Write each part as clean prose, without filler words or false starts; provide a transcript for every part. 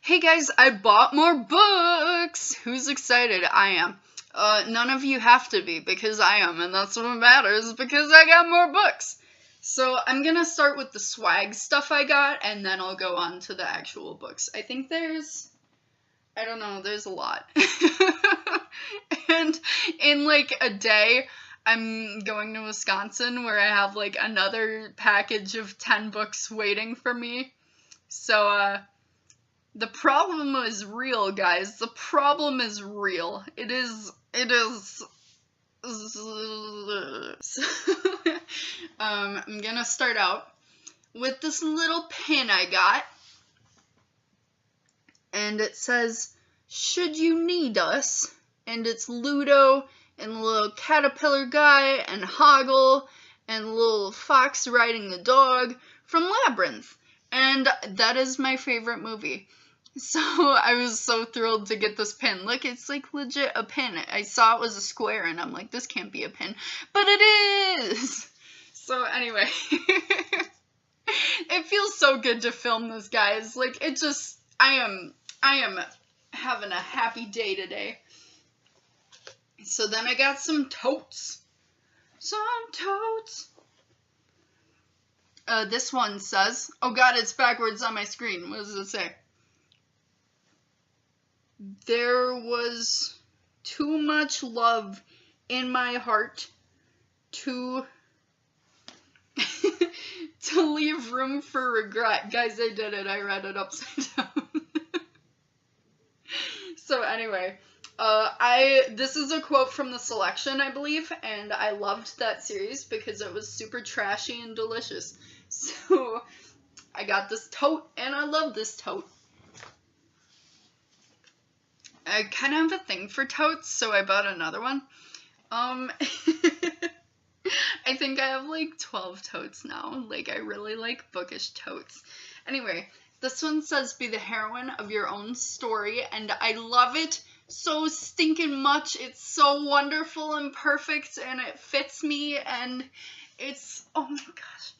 Hey guys, I bought more books! Who's excited? I am. None of you have to be, because I am, and that's what matters, because I got more books! So, I'm gonna start with the swag stuff I got, and then I'll go on to the actual books. I think there's a lot. And in like a day, I'm going to Wisconsin where I have like another package of 10 books waiting for me. So, the problem is real, guys. The problem is real. It is. I'm gonna start out with this little pin I got. And it says, "Should you need us?" And it's Ludo, and the little caterpillar guy, and Hoggle, and the little fox riding the dog from Labyrinth. And that is my favorite movie. So I was so thrilled to get this pin. Look, it's like legit a pin. I saw it was a square and I'm like, this can't be a pin. But it is! So anyway, it feels so good to film this, guys. Like, it just, I am having a happy day today. So then I got some totes. This one says, oh god, it's backwards on my screen. What does it say? There was too much love in my heart to to leave room for regret. Guys, I did it. I read it upside down. So anyway, this is a quote from The Selection, I believe, and I loved that series because it was super trashy and delicious. So I got this tote, and I love this tote. I kind of have a thing for totes, so I bought another one. I think I have like 12 totes now. Like, I really like bookish totes. Anyway, this one says, "Be the heroine of your own story," and I love it so stinking much. It's so wonderful and perfect, and it fits me, and it's, oh my gosh.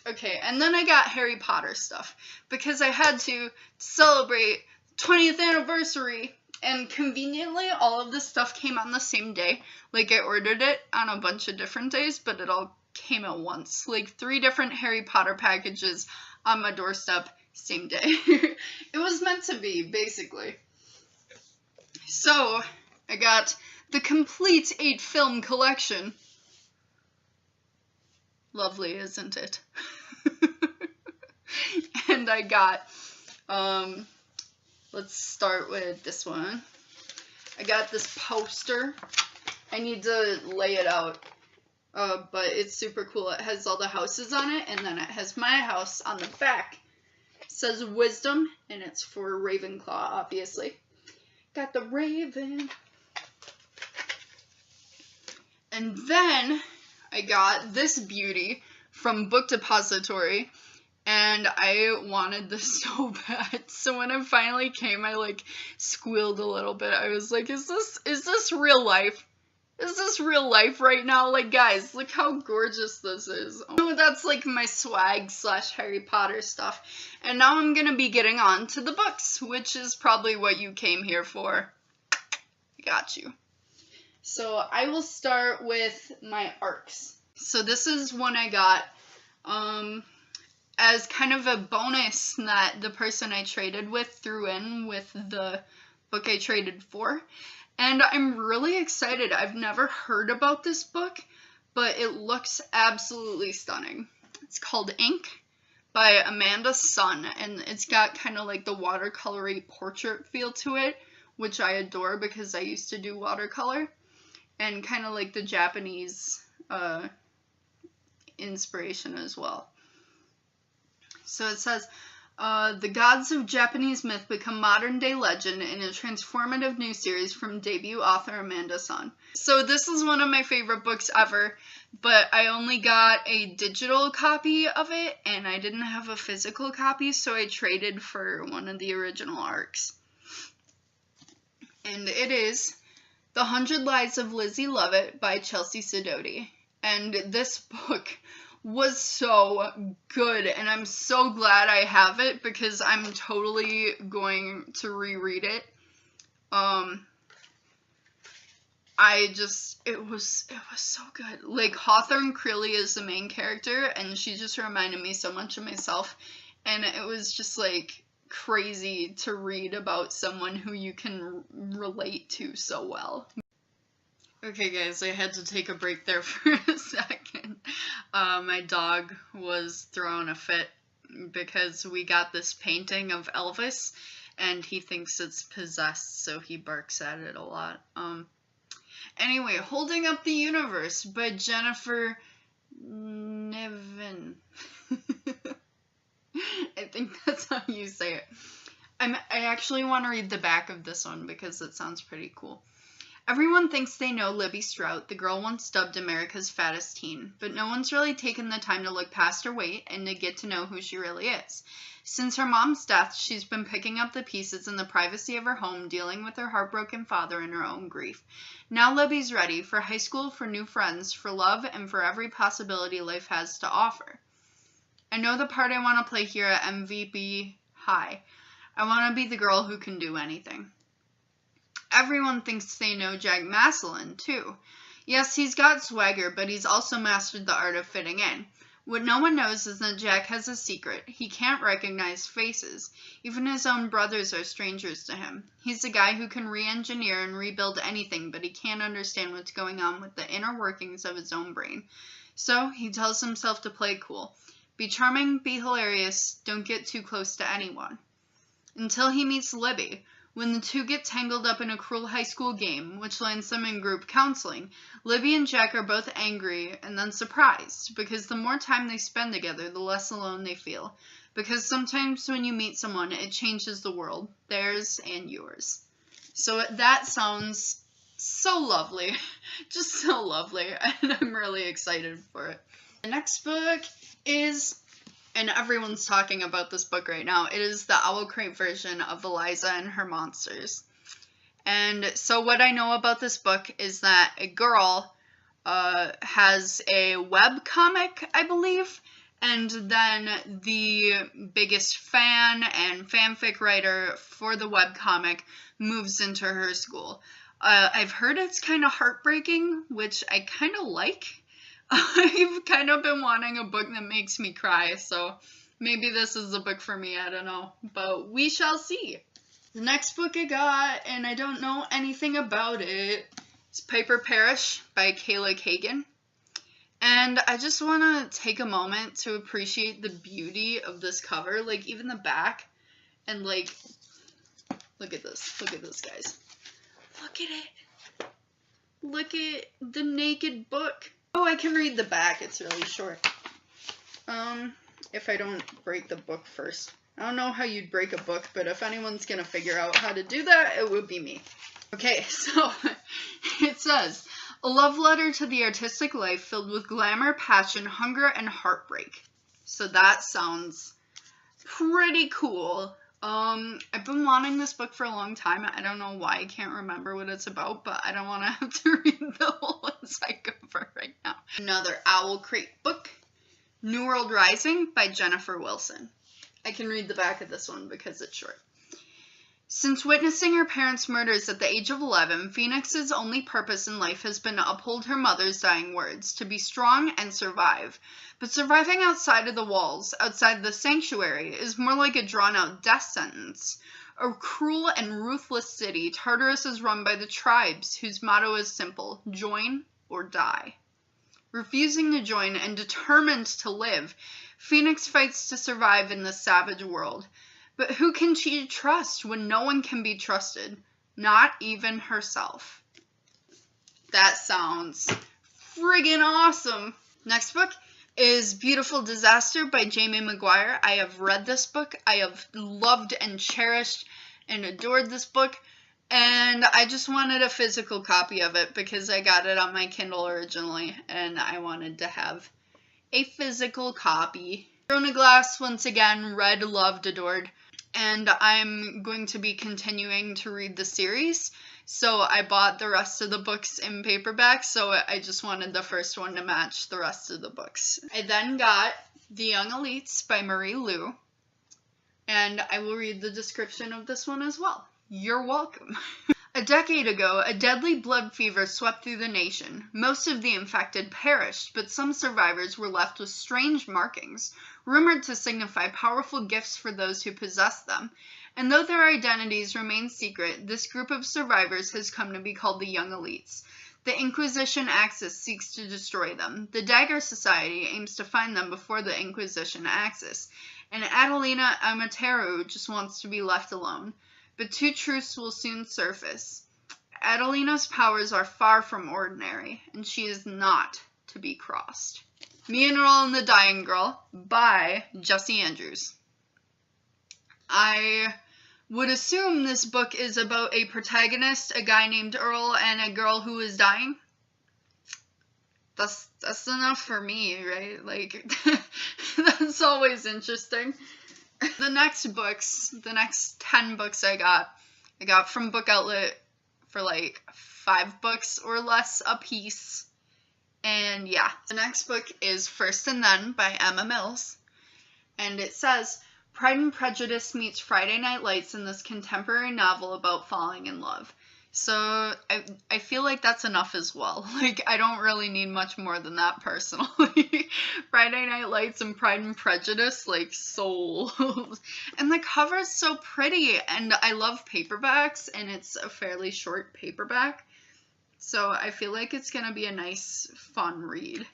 Okay, and then I got Harry Potter stuff, because I had to celebrate 20th anniversary. And conveniently, all of this stuff came on the same day. Like, I ordered it on a bunch of different days, but it all came at once. Like, 3 different Harry Potter packages on my doorstep, same day. It was meant to be, basically. So, I got the complete 8-film collection. Lovely, isn't it? And I got, let's start with this one. I got this poster. I need to lay it out, but it's super cool. It has all the houses on it, and then it has my house on the back. It says wisdom, and it's for Ravenclaw, obviously. Got the raven. And then I got this beauty from Book Depository. And I wanted this so bad. So when it finally came, I like squealed a little bit. I was like, is this real life? Is this real life right now? Like, guys, look how gorgeous this is. Oh, that's like my swag / Harry Potter stuff. And now I'm gonna be getting on to the books, which is probably what you came here for. I got you. So I will start with my arcs. So this is one I got, as kind of a bonus that the person I traded with threw in with the book I traded for. And I'm really excited. I've never heard about this book, but it looks absolutely stunning. It's called Ink by Amanda Sun, and it's got kind of like the watercolory portrait feel to it, which I adore because I used to do watercolor, and kind of like the Japanese inspiration as well. So it says, the gods of Japanese myth become modern-day legend in a transformative new series from debut author Amanda Sun. So this is one of my favorite books ever, but I only got a digital copy of it, and I didn't have a physical copy, so I traded for one of the original arcs. And it is The 100 Lies of Lizzie Lovett by Chelsea Sidoti. And this book was so good, and I'm so glad I have it because I'm totally going to reread it. It was so good. Like, Hawthorne Creeley is the main character, and she just reminded me so much of myself, and it was just, like, crazy to read about someone who you can relate to so well. Okay, guys, I had to take a break there for a second. My dog was throwing a fit because we got this painting of Elvis, and he thinks it's possessed, so he barks at it a lot. Anyway, Holding Up the Universe by Jennifer Niven. I think that's how you say it. I actually want to read the back of this one because it sounds pretty cool. Everyone thinks they know Libby Strout, the girl once dubbed America's fattest teen, but no one's really taken the time to look past her weight and to get to know who she really is. Since her mom's death, she's been picking up the pieces in the privacy of her home, dealing with her heartbroken father and her own grief. Now Libby's ready for high school, for new friends, for love, and for every possibility life has to offer. I know the part I want to play here at MVP High. I want to be the girl who can do anything. Everyone thinks they know Jack Maslin, too. Yes, he's got swagger, but he's also mastered the art of fitting in. What no one knows is that Jack has a secret. He can't recognize faces. Even his own brothers are strangers to him. He's a guy who can re-engineer and rebuild anything, but he can't understand what's going on with the inner workings of his own brain. So, he tells himself to play cool. Be charming, be hilarious, don't get too close to anyone. Until he meets Libby. When the two get tangled up in a cruel high school game, which lands them in group counseling, Libby and Jack are both angry and then surprised, because the more time they spend together, the less alone they feel. Because sometimes when you meet someone, it changes the world, theirs and yours. So that sounds so lovely, just so lovely, and I'm really excited for it. The next book is... and everyone's talking about this book right now. It is the Owl Crate version of Eliza and Her Monsters. And so what I know about this book is that a girl has a webcomic, I believe, and then the biggest fan and fanfic writer for the webcomic moves into her school. I've heard it's kind of heartbreaking, which I kind of like. I've kind of been wanting a book that makes me cry, so maybe this is the book for me, I don't know, but we shall see. The next book I got, and I don't know anything about it, is Piper Perish by Kayla Kagan, and I just want to take a moment to appreciate the beauty of this cover, like even the back, and like, look at this, guys, look at it, look at the naked book. Oh, I can read the back. It's really short. If I don't break the book first. I don't know how you'd break a book, but if anyone's gonna figure out how to do that, it would be me. Okay, so it says, a love letter to the artistic life filled with glamour, passion, hunger, and heartbreak. So that sounds pretty cool. I've been wanting this book for a long time. I don't know why I can't remember what it's about, but I don't want to have to read the whole encyclopedia right now. Another Owl Crate book, New World Rising by Jennifer Wilson. I can read the back of this one because it's short. Since witnessing her parents' murders at the age of 11, Phoenix's only purpose in life has been to uphold her mother's dying words, to be strong and survive. But surviving outside of the walls, outside the sanctuary, is more like a drawn-out death sentence. A cruel and ruthless city, Tartarus is run by the tribes, whose motto is simple, join or die. Refusing to join and determined to live, Phoenix fights to survive in this savage world. But who can she trust when no one can be trusted? Not even herself. That sounds friggin' awesome. Next book is Beautiful Disaster by Jamie McGuire. I have read this book. I have loved and cherished and adored this book. And I just wanted a physical copy of it because I got it on my Kindle originally. And I wanted to have a physical copy. Rona Glass, once again, read, loved, adored. and I'm going to be continuing to read the series. So I bought the rest of the books in paperback, so I just wanted the first one to match the rest of the books. I then got The Young Elites by Marie Lu, and I will read the description of this one as well. You're welcome. A decade ago, a deadly blood fever swept through the nation. Most of the infected perished, but some survivors were left with strange markings, rumored to signify powerful gifts for those who possessed them. And though their identities remain secret, this group of survivors has come to be called the Young Elites. The Inquisition Axis seeks to destroy them. The Dagger Society aims to find them before the Inquisition Axis. And Adelina Amateru just wants to be left alone. But two truths will soon surface. Adelina's powers are far from ordinary, and she is not to be crossed. Me and Earl and the Dying Girl by Jesse Andrews. I would assume this book is about a protagonist, a guy named Earl, and a girl who is dying. That's enough for me, right? Like, that's always interesting. The next 10 books I got from Book Outlet for like 5 books or less a piece. And yeah, the next book is First and Then by Emma Mills. And it says, Pride and Prejudice meets Friday Night Lights in this contemporary novel about falling in love. So I feel like that's enough as well. Like, I don't really need much more than that personally. Friday Night Lights and Pride and Prejudice, like, sold. And the cover's so pretty, and I love paperbacks, and it's a fairly short paperback. So I feel like it's gonna be a nice, fun read.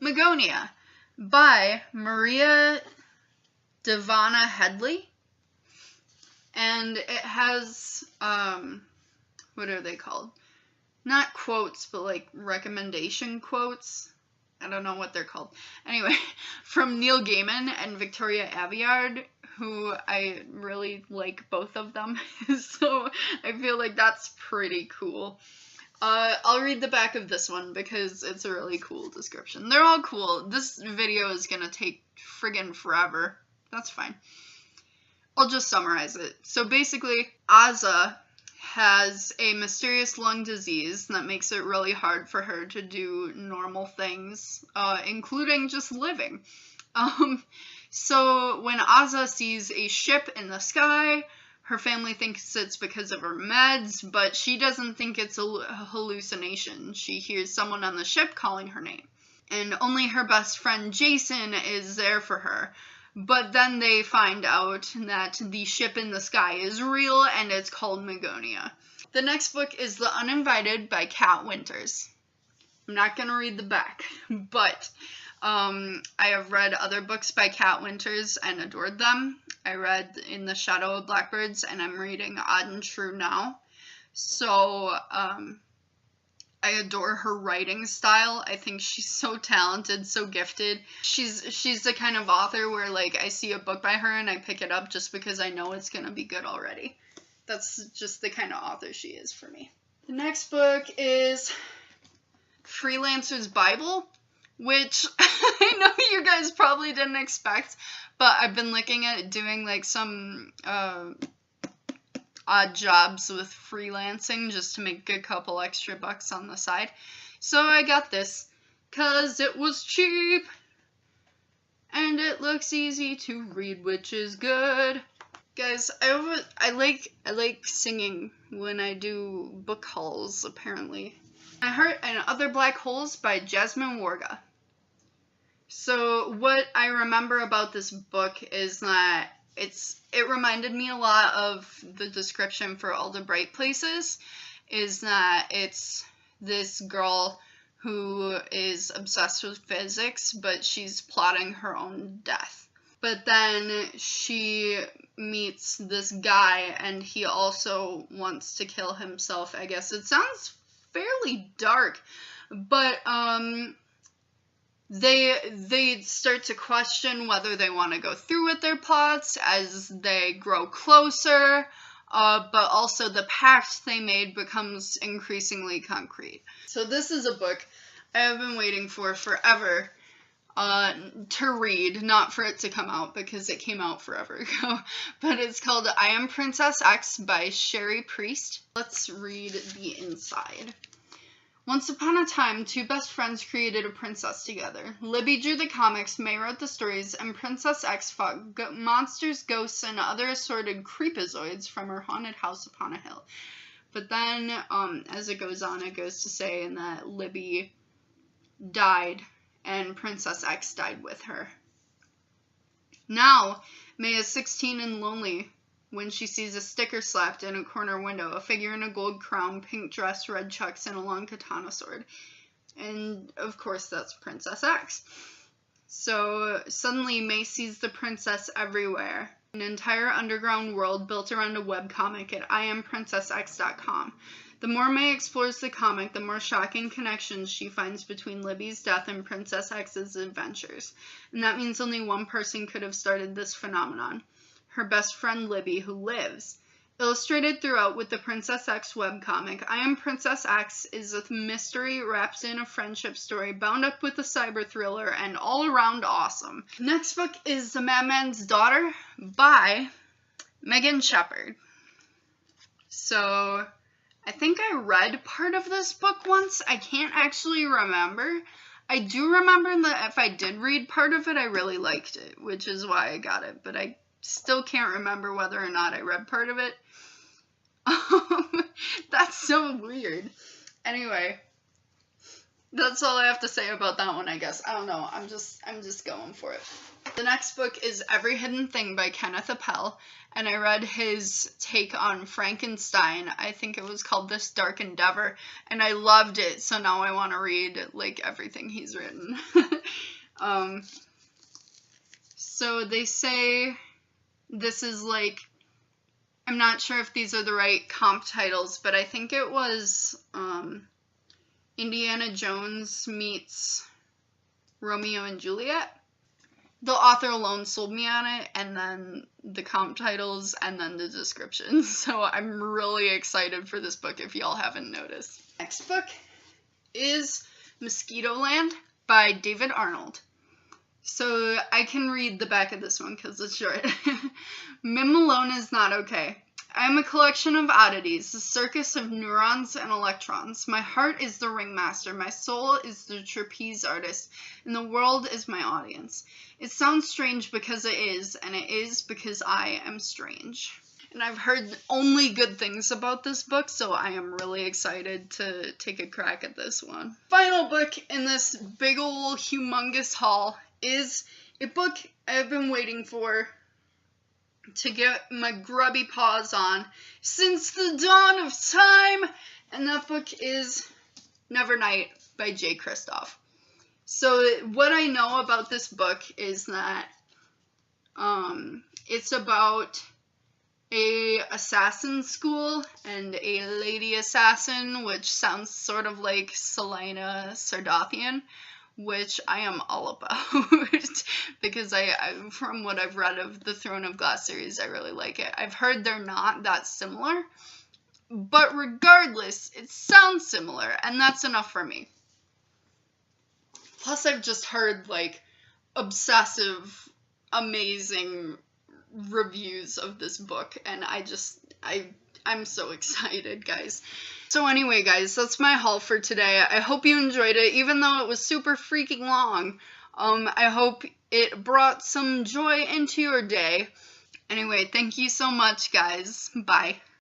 Magonia by Maria Devana Headley. And it has, what are they called? Not quotes, but like recommendation quotes. I don't know what they're called. Anyway, from Neil Gaiman and Victoria Aveyard, who I really like both of them. So I feel like that's pretty cool. I'll read the back of this one because it's a really cool description. They're all cool. This video is gonna take friggin' forever. That's fine. I'll just summarize it. So basically, Aza has a mysterious lung disease that makes it really hard for her to do normal things, including just living. So when Aza sees a ship in the sky, her family thinks it's because of her meds, but she doesn't think it's a hallucination. She hears someone on the ship calling her name. And only her best friend Jason is there for her. But then they find out that the ship in the sky is real, and it's called Magonia. The next book is The Uninvited by Kat Winters. I'm not going to read the back, but I have read other books by Kat Winters and adored them. I read In the Shadow of Blackbirds, and I'm reading Odd and True now. So, I adore her writing style. I think she's so talented, so gifted. She's the kind of author where, like, I see a book by her and I pick it up just because I know it's gonna be good already. That's just the kind of author she is for me. The next book is Freelancer's Bible, which I know you guys probably didn't expect, but I've been looking at doing, like, some odd jobs with freelancing just to make a couple extra bucks on the side. So I got this because it was cheap and it looks easy to read, which is good. Guys, I like singing when I do book hauls, apparently. I heard And Other Black Holes by Jasmine Warga. So what I remember about this book is that it reminded me a lot of the description for All the Bright Places, is that it's this girl who is obsessed with physics, but she's plotting her own death. But then she meets this guy, and he also wants to kill himself, I guess. It sounds fairly dark, but they start to question whether they want to go through with their plots as they grow closer, but also the pact they made becomes increasingly concrete. So this is a book I have been waiting for forever. to read, not for it to come out because it came out forever ago, but it's called I Am Princess X by Sherry Priest. Let's read the inside. Once upon a time, two best friends created a princess together. Libby drew the comics, May wrote the stories, and Princess X fought monsters, ghosts, and other assorted creepazoids from her haunted house upon a hill. But then, as it goes on, it goes to say that Libby died, and Princess X died with her. Now, May is 16 and lonely when she sees a sticker slapped in a corner window, a figure in a gold crown, pink dress, red chucks, and a long katana sword. And, of course, that's Princess X. So, suddenly, May sees the princess everywhere. An entire underground world built around a webcomic at IamPrincessX.com. The more May explores the comic, the more shocking connections she finds between Libby's death and Princess X's adventures. And that means only one person could have started this phenomenon. Her best friend Libby, who lives. Illustrated throughout with the Princess X webcomic, I Am Princess X is a mystery wrapped in a friendship story, bound up with a cyber thriller, and all around awesome. Next book is The Madman's Daughter by Megan Shepherd. So, I think I read part of this book once. I can't actually remember. I do remember that if I did read part of it, I really liked it, which is why I got it, but I still can't remember whether or not I read part of it. That's so weird. Anyway, that's all I have to say about that one, I guess. I don't know. I'm just going for it. The next book is Every Hidden Thing by Kenneth Appel, and I read his take on Frankenstein. I think it was called This Dark Endeavor, and I loved it, so now I want to read, like, everything he's written. So they say this is, like, I'm not sure if these are the right comp titles, but I think it was Indiana Jones meets Romeo and Juliet. The author alone sold me on it, and then the comp titles, and then the description. So I'm really excited for this book if y'all haven't noticed. Next book is Mosquitoland by David Arnold. So I can read the back of this one because it's short. Mim alone is not okay. I am a collection of oddities, a circus of neurons and electrons. My heart is the ringmaster, my soul is the trapeze artist, and the world is my audience. It sounds strange because it is, and it is because I am strange. And I've heard only good things about this book, so I am really excited to take a crack at this one. Final book in this big ol' humongous haul is a book I've been waiting for to get my grubby paws on since the dawn of time, and that book is Nevernight by Jay Kristoff. So what I know about this book is that it's about a assassin school and a lady assassin, which sounds sort of like Selena Sardathian, which I am all about because I from what I've read of the Throne of Glass series, I really like it. I've heard they're not that similar, but regardless, it sounds similar, and that's enough for me. Plus, I've just heard, like, obsessive, amazing reviews of this book, and I'm so excited, guys. So anyway, guys, that's my haul for today. I hope you enjoyed it, even though it was super freaking long. I hope it brought some joy into your day. Anyway, thank you so much, guys. Bye.